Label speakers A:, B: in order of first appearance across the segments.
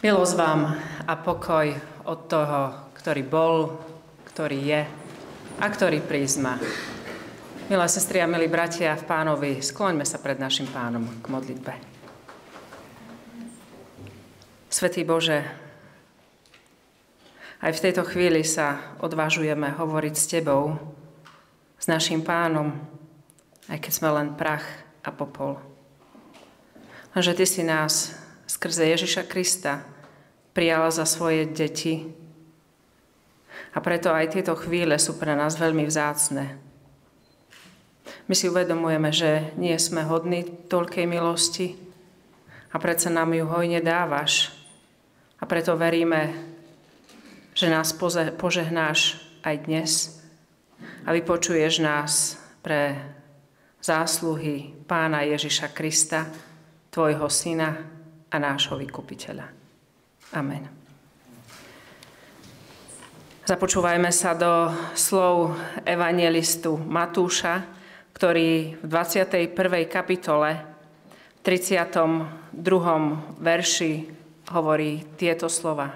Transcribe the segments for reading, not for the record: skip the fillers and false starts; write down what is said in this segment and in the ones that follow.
A: Milosť vám a pokoj od toho, ktorý bol, ktorý je a ktorý prísť má. Milé sestry a milí bratia v Pánovi, skloňme sa pred našim Pánom k modlitbe. Svätý Bože, aj v tejto chvíli sa odvážujeme hovoriť s Tebou, s našim Pánom, aj keď sme len prach a popol. Lenže Ty si nás skrze Ježiša Krista prijala za svoje deti a preto aj tieto chvíle sú pre nás veľmi vzácne. My si uvedomujeme, že nie sme hodní toľkej milosti a predsa nám ju hojne dávaš a preto veríme, že nás požehnáš aj dnes a vypočuješ nás pre zásluhy Pána Ježiša Krista, Tvojho Syna a nášho vykupiteľa. Amen. Započúvajme sa do slov evangelistu Matúša, ktorý v 21. kapitole, 32. verši hovorí tieto slova.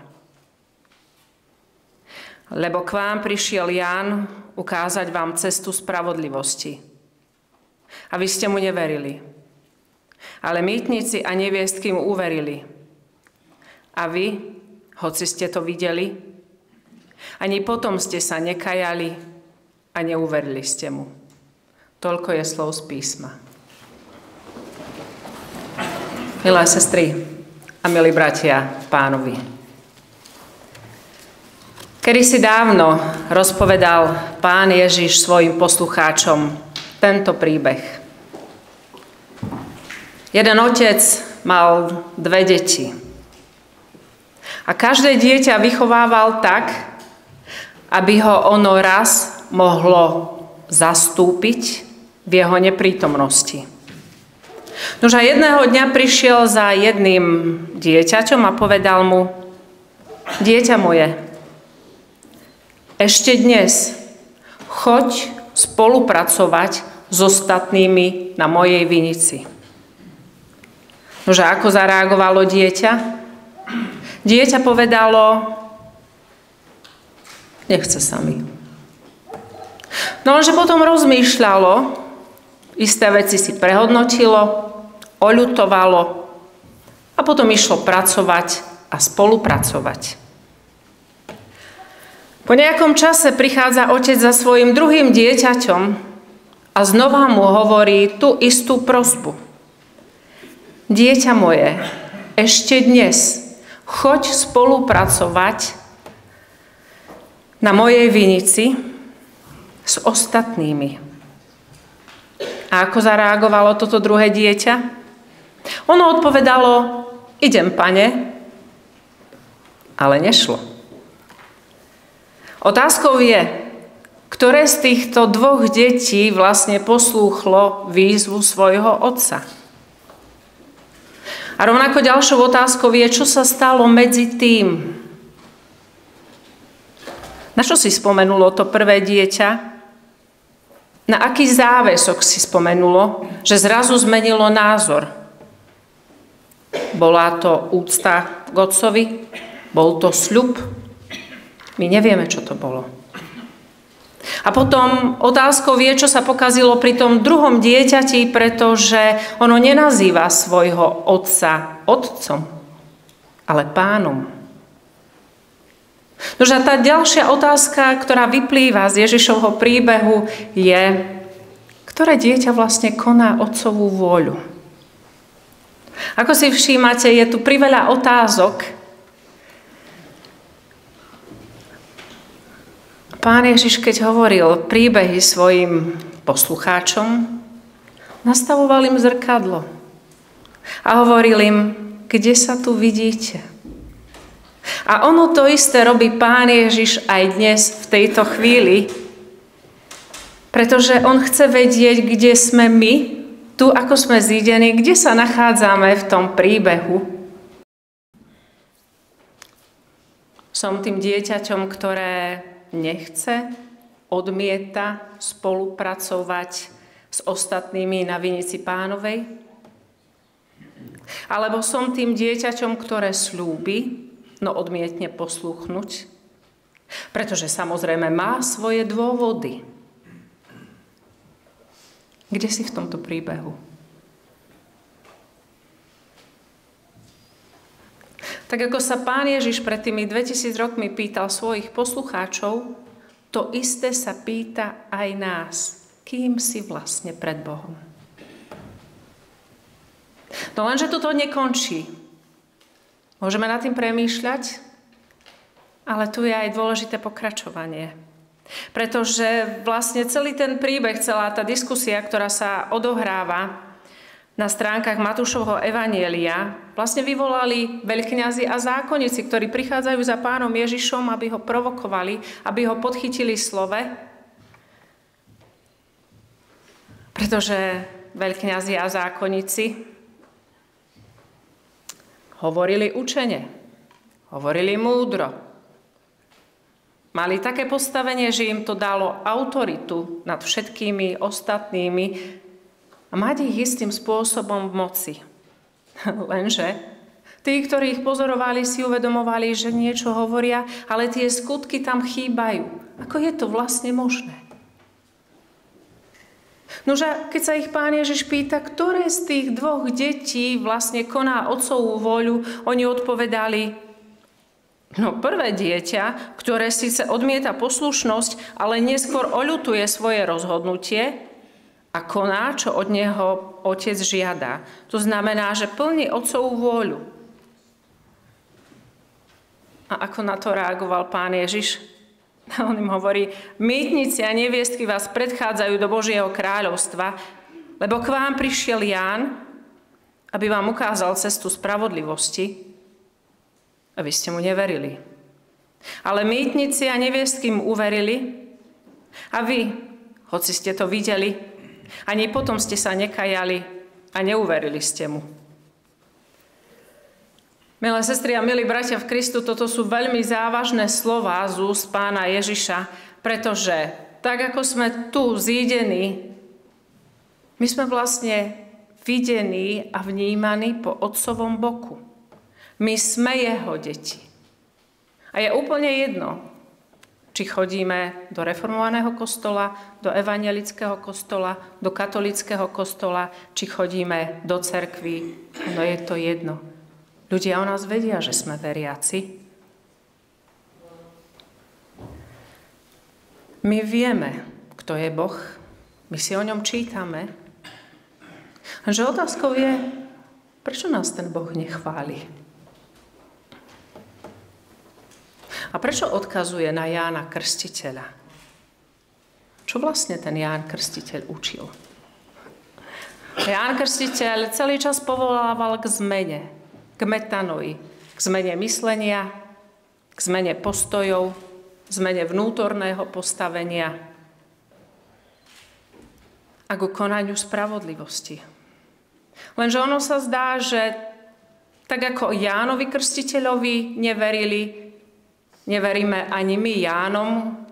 A: Lebo k vám prišiel Ján ukázať vám cestu spravodlivosti. A vy ste mu neverili. Ale mýtnici a neviestky mu uverili. A vy, hoci ste to videli, ani potom ste sa nekajali a neuverili ste mu. Toľko je slov z písma. Milé sestry a milí bratia v Pánovi. Kedysi dávno rozpovedal Pán Ježiš svojim poslucháčom tento príbeh. Jeden otec mal 2 deti. A každé dieťa vychovával tak, aby ho ono raz mohlo zastúpiť v jeho neprítomnosti. Nož a jedného dňa prišiel za jedným dieťaťom a povedal mu: Dieťa moje, ešte dnes choď spolupracovať s ostatnými na mojej vinici. Nože ako zareagovalo dieťa? Dieťa povedalo: nechce sa mi. No lenže potom rozmýšľalo, isté veci si prehodnotilo, oľutovalo a potom išlo pracovať a spolupracovať. Po nejakom čase prichádza otec za svojim druhým dieťaťom a znova mu hovorí tú istú prosbu. Dieťa moje, ešte dnes choď spolupracovať na mojej vinici s ostatnými. A ako zareagovalo toto druhé dieťa? Ono odpovedalo: idem, pane, ale nešlo. Otázkou je, ktoré z týchto 2 detí vlastne poslúchlo výzvu svojho otca. A rovnako ďalšou otázkou je, čo sa stalo medzi tým. Na čo si spomenulo to prvé dieťa? Na aký záväzok si spomenulo, že zrazu zmenilo názor? Bola to úcta k otcovi? Bol to sľub? My nevieme, čo to bolo. A potom otázkou je, čo sa pokazilo pri tom druhom dieťati, pretože ono nenazýva svojho otca otcom, ale pánom. Nože tá ďalšia otázka, ktorá vyplýva z Ježišovho príbehu, je, ktoré dieťa vlastne koná otcovú vôľu. Ako si všímate, je tu priveľa otázok. Pán Ježiš, keď hovoril príbehy svojim poslucháčom, nastavoval im zrkadlo a hovoril im, kde sa tu vidíte. A ono to isté robí Pán Ježiš aj dnes v tejto chvíli, pretože on chce vedieť, kde sme my, tu ako sme zídení, kde sa nachádzame v tom príbehu. Som tým dieťaťom, ktoré nechce, odmieta spolupracovať s ostatnými na vinici Pánovej? Alebo som tým dieťaťom, ktoré sľúbi, no odmietne poslúchnuť, pretože samozrejme má svoje dôvody. Kde si v tomto príbehu? Tak ako sa Pán Ježiš pred tými 2000 rokmi pýtal svojich poslucháčov, to isté sa pýta aj nás. Kým si vlastne pred Bohom? No lenže toto nekončí. Môžeme nad tým premýšľať, ale tu je aj dôležité pokračovanie. Pretože vlastne celý ten príbeh, celá tá diskusia, ktorá sa odohráva na stránkach Matúšovho evanjelia, vlastne vyvolali veľkňazi a zákonníci, ktorí prichádzajú za Pánom Ježišom, aby ho provokovali, aby ho podchytili slove. Pretože veľkňazi a zákonníci hovorili učene, hovorili múdro. Mali také postavenie, že im to dalo autoritu nad všetkými ostatnými a mať ich istým spôsobom v moci. Lenže tí, ktorí ich pozorovali, si uvedomovali, že niečo hovoria, ale tie skutky tam chýbajú. Ako je to vlastne možné? Nože, keď sa ich Pán Ježiš pýta, ktoré z tých dvoch detí vlastne koná otcovú voľu, oni odpovedali, no prvé dieťa, ktoré síce odmieta poslušnosť, ale neskôr oľutuje svoje rozhodnutie a koná, čo od neho otec žiada. To znamená, že plní otcovú vôľu. A ako na to reagoval Pán Ježiš? On im hovorí, mýtnici a neviestky vás predchádzajú do Božieho kráľovstva, lebo k vám prišiel Ján, aby vám ukázal cestu spravodlivosti, a vy ste mu neverili. Ale mýtnici a neviestky mu uverili a vy, hoci ste to videli, ani potom ste sa nekajali a neuverili ste mu. Milé sestry a milí bratia v Kristu, toto sú veľmi závažné slová z úst Pána Ježiša, pretože tak, ako sme tu zídení, my sme vlastne videní a vnímaní po Otcovom boku. My sme jeho deti. A je úplne jedno, či chodíme do reformovaného kostola, do evangelického kostola, do katolického kostola, či chodíme do cirkvi. No je to jedno. Ľudia o nás vedia, že sme veriaci. My vieme, kto je Boh. My si o ňom čítame. Že otázkou je, prečo nás ten Boh nechváli? A prečo odkazuje na Jána Krstiteľa? Čo vlastne ten Ján Krstiteľ učil? Ján Krstiteľ celý čas povolával k zmene, k metanoi, k zmene myslenia, k zmene postojov, k zmene vnútorného postavenia a k konaniu spravodlivosti. Lenže ono sa zdá, že tak ako Jánovi Krstiteľovi neveríme ani my Jánom,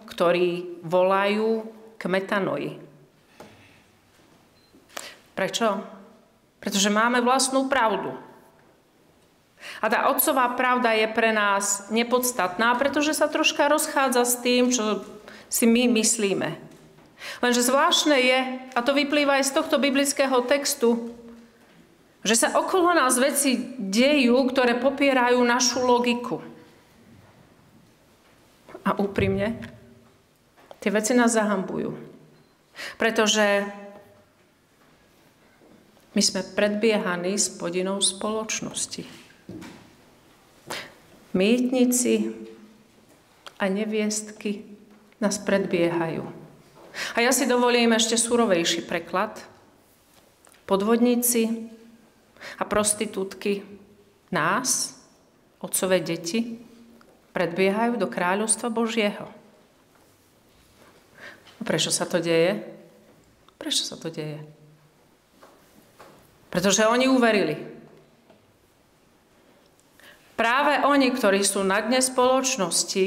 A: ktorí volajú k metanoi. Prečo? Pretože máme vlastnú pravdu. A tá otcová pravda je pre nás nepodstatná, pretože sa troška rozchádza s tým, čo si my myslíme. Lenže zvláštne je, a to vyplýva aj z tohto biblického textu, že sa okolo nás veci dejú, ktoré popierajú našu logiku. A úprimne, tie veci nás zahambujú. Pretože my sme predbiehaní spodinou spoločnosti. Mýtnici a neviestky nás predbiehajú. A ja si dovolím ešte surovejší preklad. Podvodníci a prostitútky nás, otcové deti, predbiehajú do kráľovstva Božieho. A prečo sa to deje? Prečo sa to deje? Pretože oni uverili. Práve oni, ktorí sú na dne spoločnosti,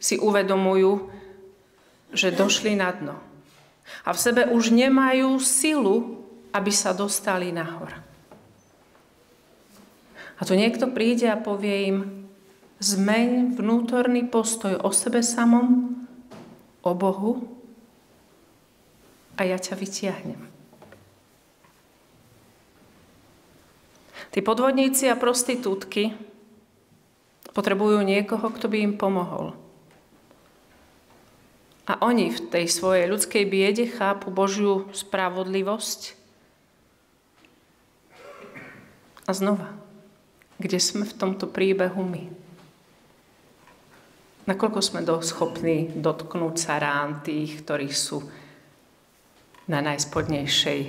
A: si uvedomujú, že došli na dno. A v sebe už nemajú silu, aby sa dostali nahor. A tu niekto príde a povie im, zmeň vnútorný postoj o sebe samom, o Bohu a ja ťa vytiahnem. Tí podvodníci a prostitútky potrebujú niekoho, kto by im pomohol. A oni v tej svojej ľudskej biede chápu Božiu spravodlivosť. A znova, kde sme v tomto príbehu my? Nakoľko sme schopní dotknúť sa rán tých, ktorí sú na najspodnejšej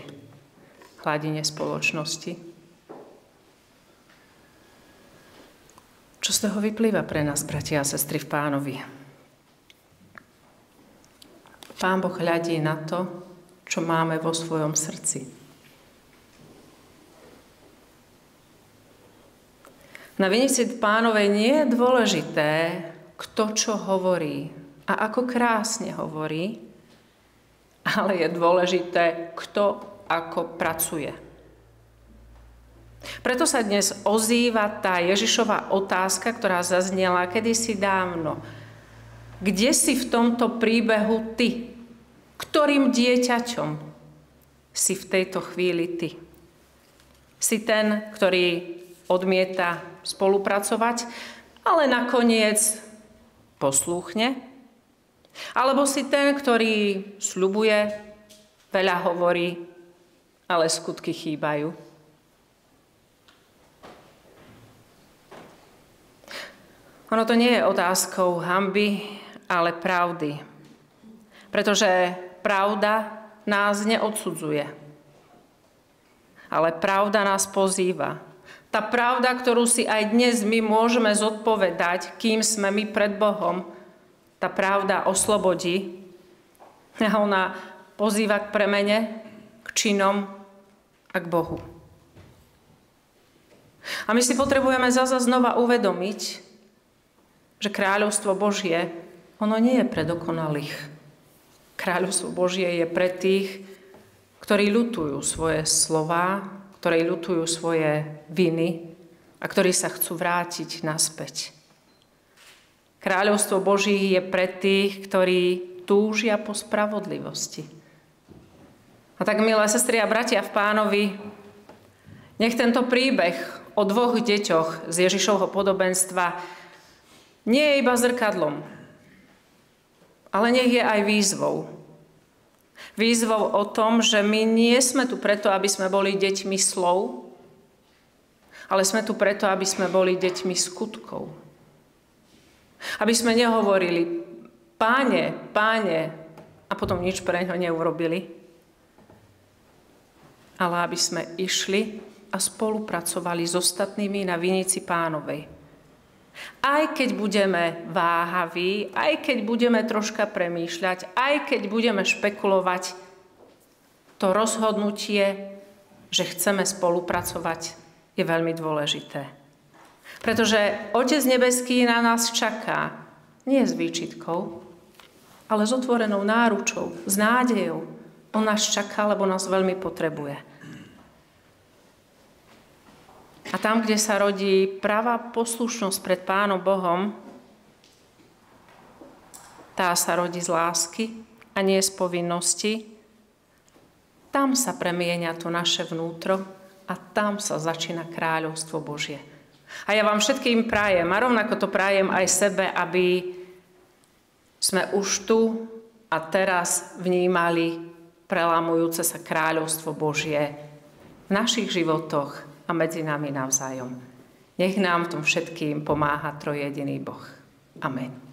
A: hladine spoločnosti? Čo z toho vyplýva pre nás, bratia a sestry v Pánovi? Pán Boh hľadí na to, čo máme vo svojom srdci. Na vinici Pánovej nie je dôležité, kto čo hovorí a ako krásne hovorí, ale je dôležité, kto ako pracuje. Preto sa dnes ozýva tá Ježišova otázka, ktorá zaznela kedysi dávno. Kde si v tomto príbehu ty? Ktorým dieťaťom si v tejto chvíli ty? Si ten, ktorý odmieta spolupracovať, ale nakoniec poslúchne? Alebo si ten, ktorý sľubuje, veľa hovorí, ale skutky chýbajú? Ono to nie je otázkou hanby, ale pravdy. Pretože pravda nás neodsudzuje. Ale pravda nás pozýva. Tá pravda, ktorú si aj dnes my môžeme zodpovedať, kým sme my pred Bohom, tá pravda oslobodí. A ona pozýva k premene, k činom a k Bohu. A my si potrebujeme zasa znova uvedomiť, že kráľovstvo Božie, ono nie je pre dokonalých. Kráľovstvo Božie je pre tých, ktorí ľutujú svoje slová, ktorí ľutujú svoje viny a ktorí sa chcú vrátiť naspäť. Kráľovstvo Boží je pre tých, ktorí túžia po spravodlivosti. A tak, milé sestry a bratia v Pánovi, nech tento príbeh o dvoch deťoch z Ježišovho podobenstva nie je iba zrkadlom, ale nech je aj výzvou. Výzvou o tom, že my nie sme tu preto, aby sme boli deťmi slov, ale sme tu preto, aby sme boli deťmi skutkov. Aby sme nehovorili, Páne, Páne, a potom nič pre ňo neurobili, ale aby sme išli a spolupracovali s ostatnými na vinici Pánovej. Aj keď budeme váhaví, aj keď budeme troška premýšľať, aj keď budeme špekulovať, to rozhodnutie, že chceme spolupracovať, je veľmi dôležité. Pretože Otec nebeský na nás čaká, nie s výčitkou, ale s otvorenou náručou, s nádejou. On nás čaká, lebo nás veľmi potrebuje. A tam, kde sa rodí pravá poslušnosť pred Pánom Bohom, tá sa rodí z lásky a nie z povinnosti. Tam sa premieňa to naše vnútro a tam sa začína kráľovstvo Božie. A ja vám všetkým prajem, a rovnako to prajem aj sebe, aby sme už tu a teraz vnímali prelamujúce sa kráľovstvo Božie v našich životoch a medzi nami navzájom. Nech nám v tom všetkým pomáha trojjediný Boh. Amen.